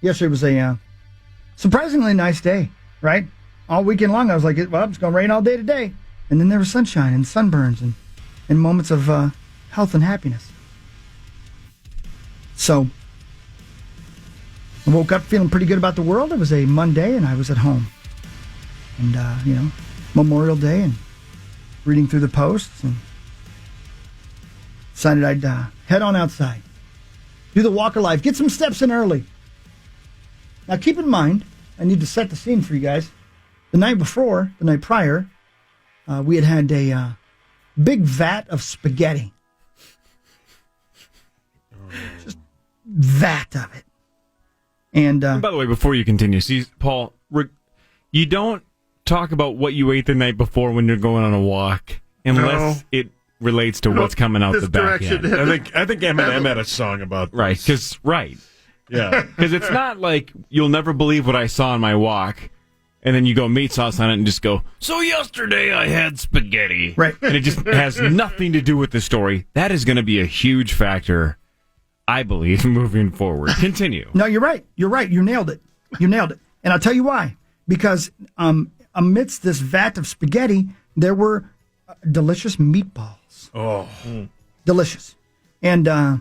Yesterday was a surprisingly nice day, right? All weekend long, I was like, well, it's going to rain all day today. And then there was sunshine and sunburns and moments of health and happiness. So I woke up feeling pretty good about the world. It was a Monday, and I was at home. And, Memorial Day, and reading through the posts, and decided I'd head on outside. Do the walk of life. Get some steps in early. Now, keep in mind, I need to set the scene for you guys. The night prior, we had a big vat of spaghetti. Just vat of it. And by the way, before you continue, see, Paul, you don't talk about what you ate the night before when you're going on a walk, unless it relates to what's coming out the back end. I think Eminem had a song about this. Right, because it's not like you'll never believe what I saw on my walk, and then you go meat sauce on it and just go, so yesterday I had spaghetti. Right. And it just has nothing to do with the story. That is going to be a huge factor, I believe, moving forward. Continue. No, you're right. You're right. You nailed it. And I'll tell you why. Because amidst this vat of spaghetti, there were delicious meatballs. Oh. Delicious. And I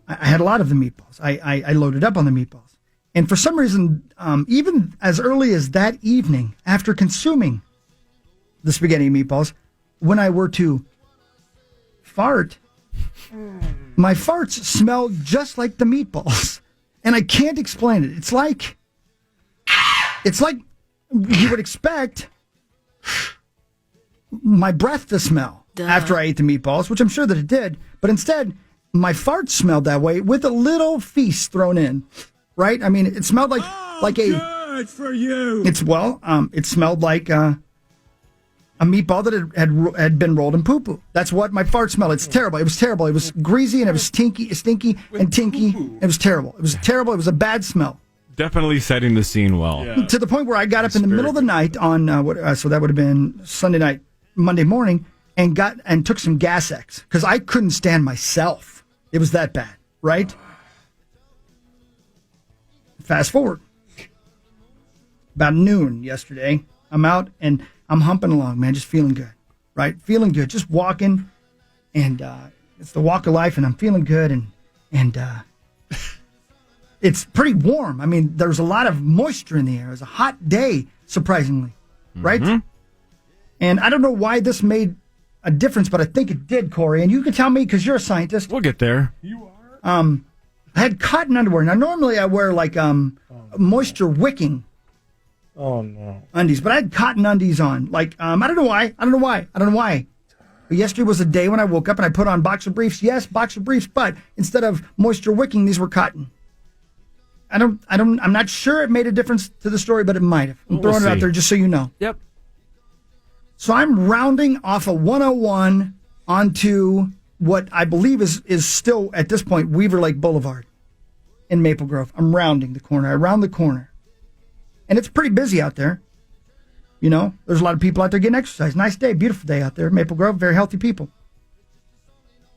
had a lot of the meatballs. I loaded up on the meatballs. And for some reason, even as early as that evening, after consuming the spaghetti and meatballs, when I were to fart, my farts smell just like the meatballs. And I can't explain it. It's like you would expect my breath to smell after I ate the meatballs, which I'm sure that it did. But instead, my farts smelled that way with a little feast thrown in, right? I mean, it smelled like a good for you. It smelled like a meatball that had been rolled in poo-poo. That's what my fart smelled. It's terrible. It was terrible. It was greasy and it was stinky and tinky. It was terrible. It was terrible. It was a bad smell. Definitely setting the scene well. Yeah. To the point where I got up in the middle of the night on so that would have been Sunday night, Monday morning, and took some Gas X because I couldn't stand myself. It was that bad, right? Fast forward. About noon yesterday, I'm out and I'm humping along, man, just feeling good, right? Feeling good, just walking, and it's the walk of life, and I'm feeling good, and it's pretty warm. I mean, there's a lot of moisture in the air. It was a hot day, surprisingly, right? Mm-hmm. And I don't know why this made a difference, but I think it did, Corey, and you can tell me because you're a scientist. We'll get there. You are? I had cotton underwear. Now, normally I wear, like, moisture wicking undies, but I had cotton undies on. Like, I don't know why. But yesterday was a day when I woke up and I put on boxer briefs. Yes, boxer briefs, but instead of moisture wicking, these were cotton. I'm not sure it made a difference to the story, but it might have. I'm throwing it out there just so you know. Yep. So I'm rounding off a 101 onto what I believe is still, at this point, Weaver Lake Boulevard in Maple Grove. I'm rounding the corner. I round the corner. And it's pretty busy out there. You know, there's a lot of people out there getting exercise. Nice day, beautiful day out there. Maple Grove, very healthy people.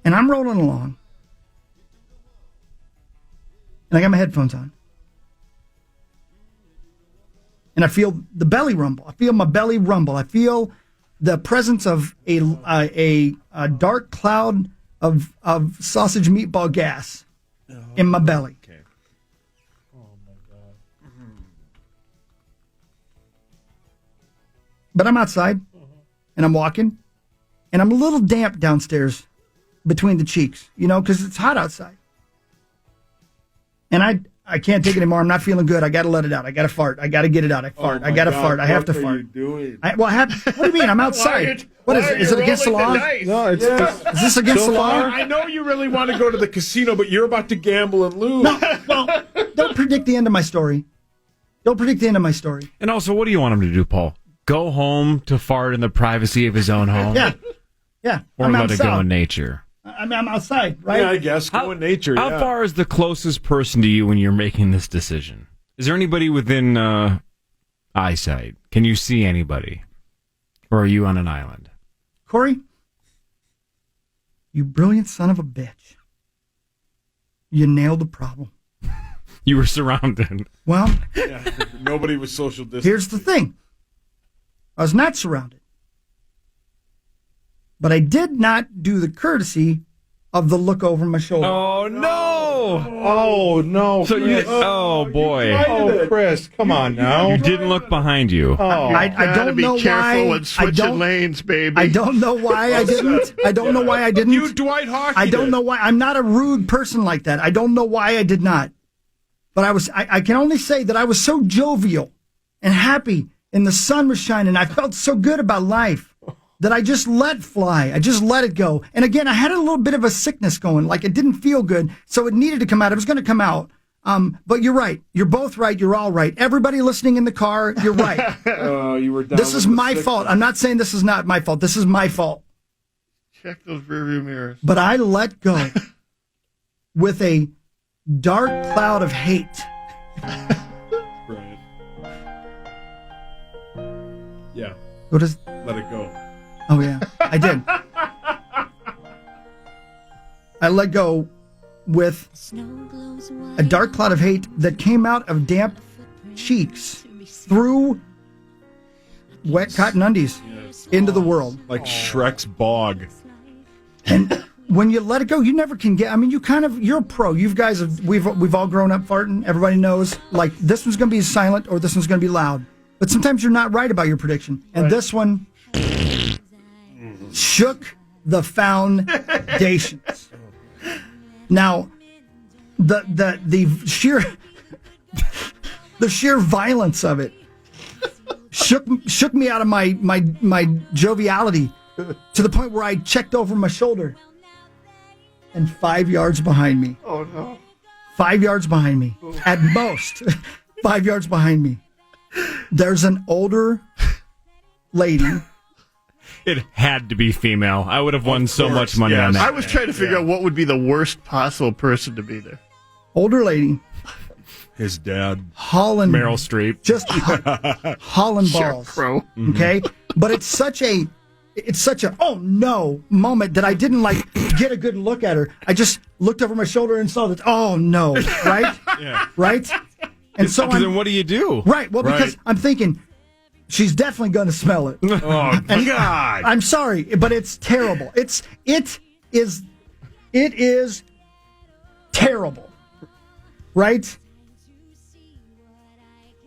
And I'm rolling along. And I got my headphones on. And I feel the belly rumble. I feel my belly rumble. I feel the presence of a dark cloud of sausage meatball gas in my belly. Okay. Oh, my God. Mm-hmm. But I'm outside, and I'm walking, and I'm a little damp downstairs between the cheeks, you know, because it's hot outside. And I can't take it anymore. I'm not feeling good. I got to let it out. I got to fart. I got to get it out. I fart. I got to fart. I have to fart. What are you doing? What do you mean? I'm outside. What is it? Is it against the law? No, it's Is this against the law? I know you really want to go to the casino, but you're about to gamble and lose. No, well, don't predict the end of my story. Don't predict the end of my story. And also, what do you want him to do, Paul? Go home to fart in the privacy of his own home? Yeah. Or let it go in nature? I mean, I'm outside, right? Yeah, I guess. Go in nature, How far is the closest person to you when you're making this decision? Is there anybody within eyesight? Can you see anybody? Or are you on an island? Corey, you brilliant son of a bitch. You nailed the problem. You were surrounded. Well, nobody was social distancing. Here's the thing. I was not surrounded. But I did not do the courtesy of the look over my shoulder. Oh, no. Oh, no. So oh, boy. Oh, Chris, come on now. You didn't look behind you. Oh, I don't know be careful why. when switching lanes, baby. I don't know why I didn't. I don't know why I didn't. You, Dwight Hawkey. I don't know why. I'm not a rude person like that. I don't know why I did not. But I can only say that I was so jovial and happy, and the sun was shining. I felt so good about life that I just let fly. I just let it go. And again, I had a little bit of a sickness going. Like, it didn't feel good, so it needed to come out. It was going to come out. But you're right. You're both right. You're all right. Everybody listening in the car, you're right. You were down. This is my fault. I'm not saying this is not my fault. This is my fault. Check those rearview mirrors. But I let go with a dark cloud of hate. Right. Yeah. What is? Let it go. Oh yeah, I did. I let go with a dark cloud of hate that came out of damp cheeks through wet cotton undies into the world. Like Shrek's bog. And when you let it go, you never can get. I mean, you're a pro. You guys we've all grown up farting. Everybody knows, like, this one's going to be silent or this one's going to be loud. But sometimes you're not right about your prediction. And this one shook the foundations. Now, the sheer violence of it shook me out of my joviality to the point where I checked over my shoulder, and 5 yards behind me. Oh no! 5 yards behind me, at most, 5 yards behind me. There's an older lady. It had to be female. I would have won so much money on that. I was trying to figure out what would be the worst possible person to be there. Older lady. His dad. Holland. Meryl Streep. Just Holland balls. Pro. Okay? But it's such a oh no moment that I didn't like get a good look at her. I just looked over my shoulder and saw that, oh no, right? Yeah. Right? And so then what do you? Right. Well, because I'm thinking she's definitely going to smell it. Oh, God. I'm sorry, but it's terrible. It is terrible. Right?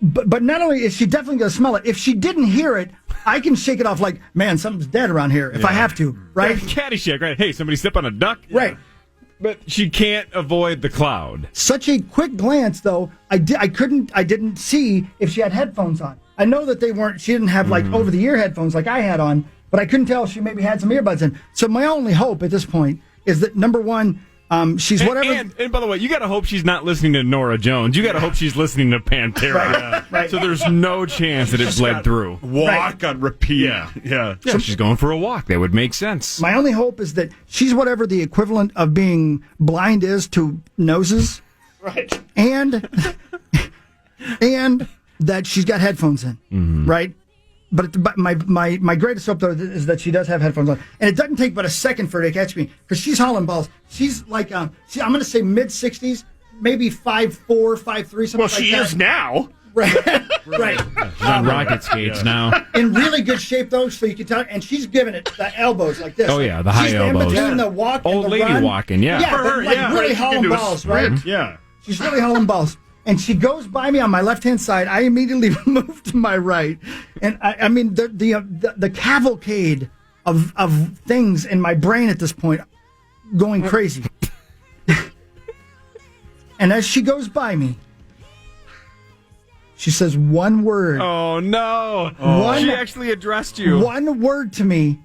But not only is she definitely going to smell it, if she didn't hear it, I can shake it off like, man, something's dead around here if I have to, right? Caddyshack, right? Hey, somebody step on a duck? Right. But she can't avoid the cloud. Such a quick glance, though, I didn't see if she had headphones on. I know that she didn't have like over-the-ear headphones like I had on, but I couldn't tell if she maybe had some earbuds in. So my only hope at this point is that, number one, she's whatever. And by the way, you got to hope she's not listening to Nora Jones. You got to hope she's listening to Pantera. Right. So there's no chance that it bled through. Walk on repeat. Yeah. So she's going for a walk. That would make sense. My only hope is that she's whatever the equivalent of being blind is to noses. Right. And that she's got headphones in, right? But my greatest hope, though, is that she does have headphones on. And it doesn't take but a second for her to catch me, because she's hauling balls. She's like, I'm going to say mid-60s, maybe 5'4", 5'3", something like that. Well, she is now. Right. She's on rocket skates now. In really good shape, though, so you can tell. And she's giving it the elbows like this. Oh, yeah, the high she's elbows. in between the walk and Old the lady run. walking, yeah. Yeah, For but her, like yeah. really Right, you can hauling do a balls, right? sprint. Yeah. She's really hauling balls. And she goes by me on my left-hand side. I immediately move to my right. And I mean, the cavalcade of things in my brain at this point going crazy. And as she goes by me, she says one word. Oh, no. She actually addressed you. One word to me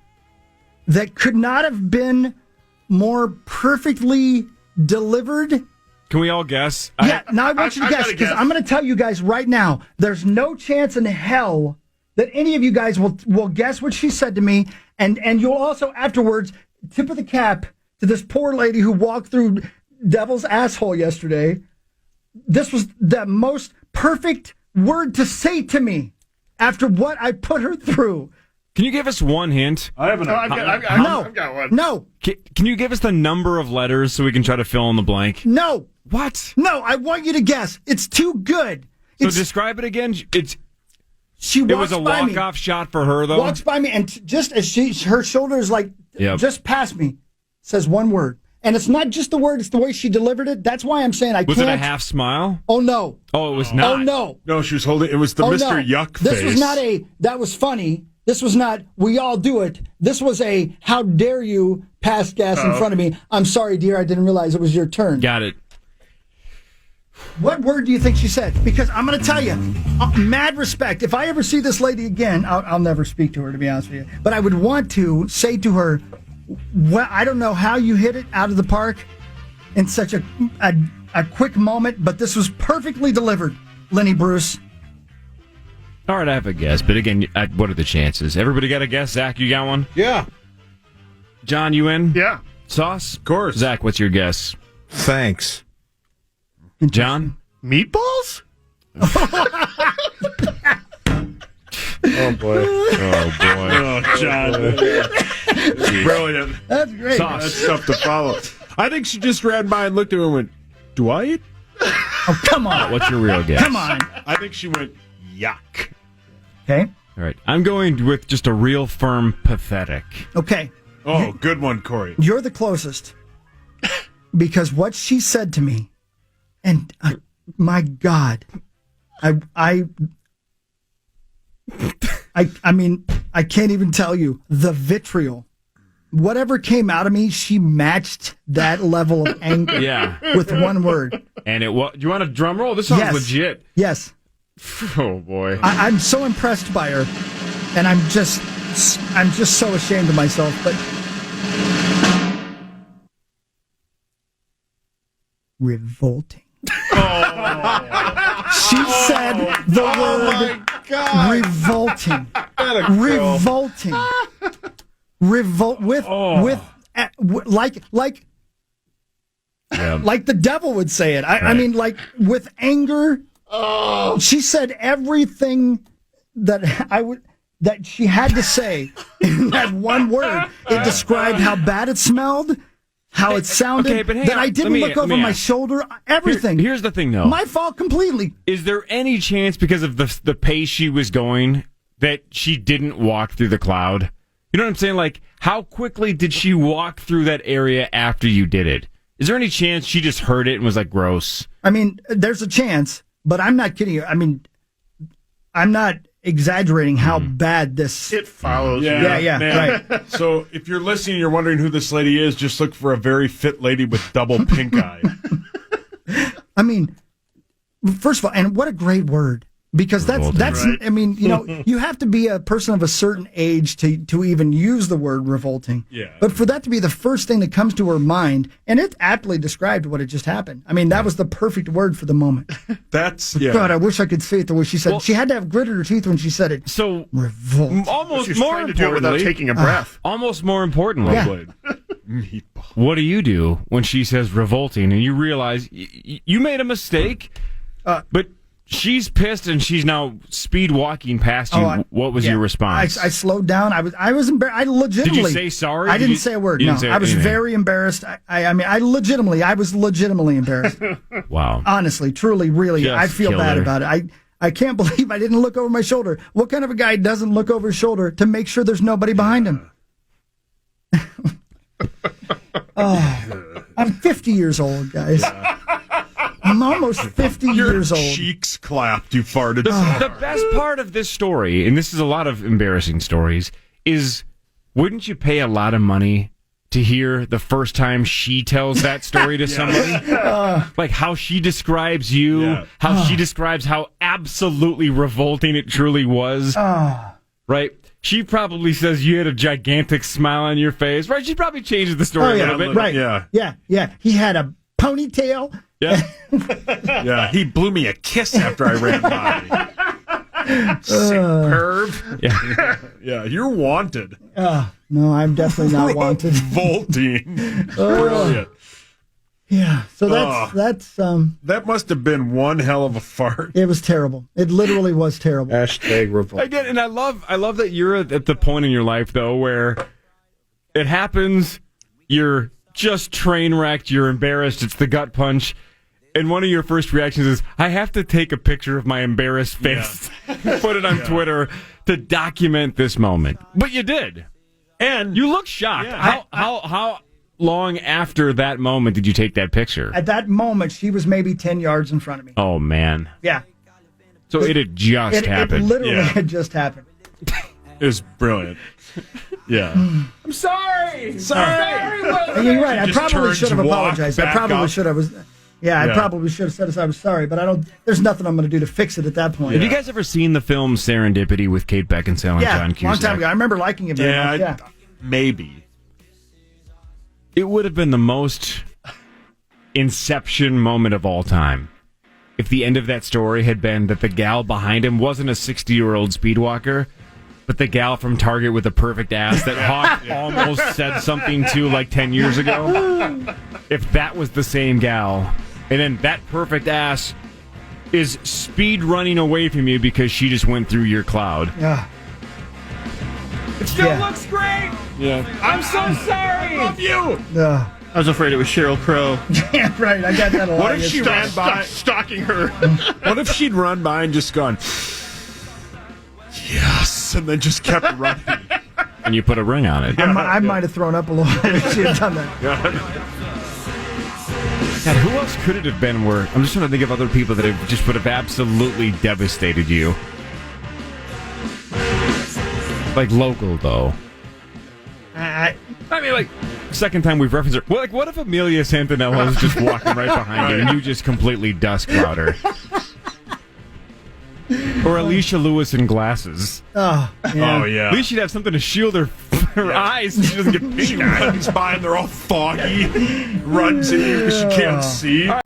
that could not have been more perfectly delivered. Can we all guess? Yeah, now I want you to I guess, gotta because guess. I'm going to tell you guys right now, there's no chance in hell that any of you guys will guess what she said to me, and you'll also afterwards tip of the cap to this poor lady who walked through Devil's Asshole yesterday. This was the most perfect word to say to me after what I put her through. Can you give us one hint? I have an. I've got one. No. Can you give us the number of letters so we can try to fill in the blank? No. What? No, I want you to guess. It's too good. So describe it again. It was a by me. walk-off shot for her, though? Walks by me, and just as her shoulder is like just past me, says one word. And it's not just the word, it's the way she delivered it. That's why I'm saying I can't. Was it a half smile? Oh, no. Oh, it was not. Oh, no. No, she was holding. It was the Mr. Yuck face. This was not that was funny. This was not, we all do it. This was a, how dare you pass gas in front of me. I'm sorry, dear, I didn't realize it was your turn. Got it. What word do you think she said? Because I'm going to tell you, mad respect. If I ever see this lady again, I'll never speak to her, to be honest with you. But I would want to say to her, well, I don't know how you hit it out of the park in such a quick moment, but this was perfectly delivered, Lenny Bruce. All right, I have a guess, but again, what are the chances? Everybody got a guess? Zach, you got one? Yeah. John, you in? Yeah. Sauce? Of course. Zach, what's your guess? Thanks. John? Meatballs? Oh, boy. Oh, John. Brilliant. That's great. Sauce. That's tough to follow. I think she just ran by and looked at him and went, do I eat? Oh, come on. What's your real guess? Come on. I think she went, yuck. Okay. All right, I'm going with just a real firm pathetic. Okay. Oh, good one, Corey. You're the closest. Because what she said to me, and my God, I mean, I can't even tell you the vitriol. Whatever came out of me, she matched that level of anger with one word. And do you want a drum roll? This sounds legit. Yes. Oh, boy. I'm so impressed by her, and I'm just so ashamed of myself, but revolting. She said the word revolting. Revolting. Like the devil would say it. I mean, like with anger. She said everything that she had to say in that one word. It described how bad it smelled, how it sounded, that I didn't look over my shoulder, everything. Here's the thing, though. My fault completely. Is there any chance, because of the pace she was going, that she didn't walk through the cloud? You know what I'm saying? Like, how quickly did she walk through that area after you did it? Is there any chance she just heard it and was like, gross? I mean, there's a chance, but I'm not kidding you. I mean, I'm not exaggerating how bad this... It follows. Yeah, right. So if you're listening and you're wondering who this lady is, just look for a very fit lady with double pink eye. I mean, first of all, and what a great word. Because that's right. I mean, you know, you have to be a person of a certain age to even use the word revolting. Yeah. But for that to be the first thing that comes to her mind, and it aptly described what had just happened. I mean, that was the perfect word for the moment. God, I wish I could say it the way she said it. She had to have gritted her teeth when she said it. So revolt. Almost more trying to do it without taking a breath. Almost more importantly, what do you do when she says revolting and you realize you made a mistake, but she's pissed and she's now speed walking past you? What was your response? I slowed down. I was embarrassed. I legitimately. Did you say sorry? I didn't say a word. No, I was very embarrassed. I mean, I was legitimately embarrassed. Wow. Honestly, truly, really, I feel bad about it. I can't believe I didn't look over my shoulder. What kind of a guy doesn't look over his shoulder to make sure there's nobody behind him? I'm 50 years old, guys. I'm almost 50 years old. Your cheeks clapped. You farted. The best part of this story, and this is a lot of embarrassing stories, is wouldn't you pay a lot of money to hear the first time she tells that story to somebody? Like how she describes you, how she describes how absolutely revolting it truly was. Right? She probably says you had a gigantic smile on your face. Right? She probably changes the story a little bit. Right. Yeah. He had a ponytail. Yeah. Yeah. He blew me a kiss after I ran by. Sick perv. Yeah. Yeah. You're wanted. No, I'm definitely not wanted. Revolting. Brilliant. Yeah. So that's That must have been one hell of a fart. it was terrible. It literally was terrible. Hashtag revolt. Again, and I love that you're at the point in your life though where it happens, you're just train wrecked, you're embarrassed, it's the gut punch, and one of your first reactions is, I have to take a picture of my embarrassed face, put it on Twitter to document this moment. But you did. And you look shocked. Yeah. How long after that moment did you take that picture? At that moment, she was maybe 10 yards in front of me. Oh, man. Yeah. So it had just happened. It literally had just happened. It was brilliant. Yeah. I'm sorry. You're right. I Just probably turns, should have walks apologized. I back probably up. should have. I probably should have said I was sorry, but there's nothing I'm going to do to fix it at that point. Have you guys ever seen the film Serendipity with Kate Beckinsale and John Cusack? long time ago. I remember liking it very much. Yeah. Maybe. It would have been the most Inception moment of all time if the end of that story had been that the gal behind him wasn't a 60-year-old speedwalker, but the gal from Target with the perfect ass that Hawk almost said something to like 10 years ago. If that was the same gal, and then that perfect ass is speed running away from you because she just went through your cloud. Yeah. It still looks great. Yeah. I'm so sorry. I love you. I was afraid it was Sheryl Crow. Yeah, right. I got that a lot. What if she ran by? Stalking her. What if she'd run by and just gone, yes, and then just kept running? And you put a ring on it. I might have thrown up a little bit if she had done that. God, who else could it have been where... I'm just trying to think of other people that have just would have absolutely devastated you. Like local, though. I mean, like, second time we've referenced her. Well, like, what if Amelia Santinella is just walking right behind you and you just completely dust cloud her? Or Alicia Lewis in glasses. Oh, yeah. Oh, yeah. At least she'd have something to shield her eyes so she doesn't get She pink eye. runs by and they're all foggy. Runs at you because she can't see. All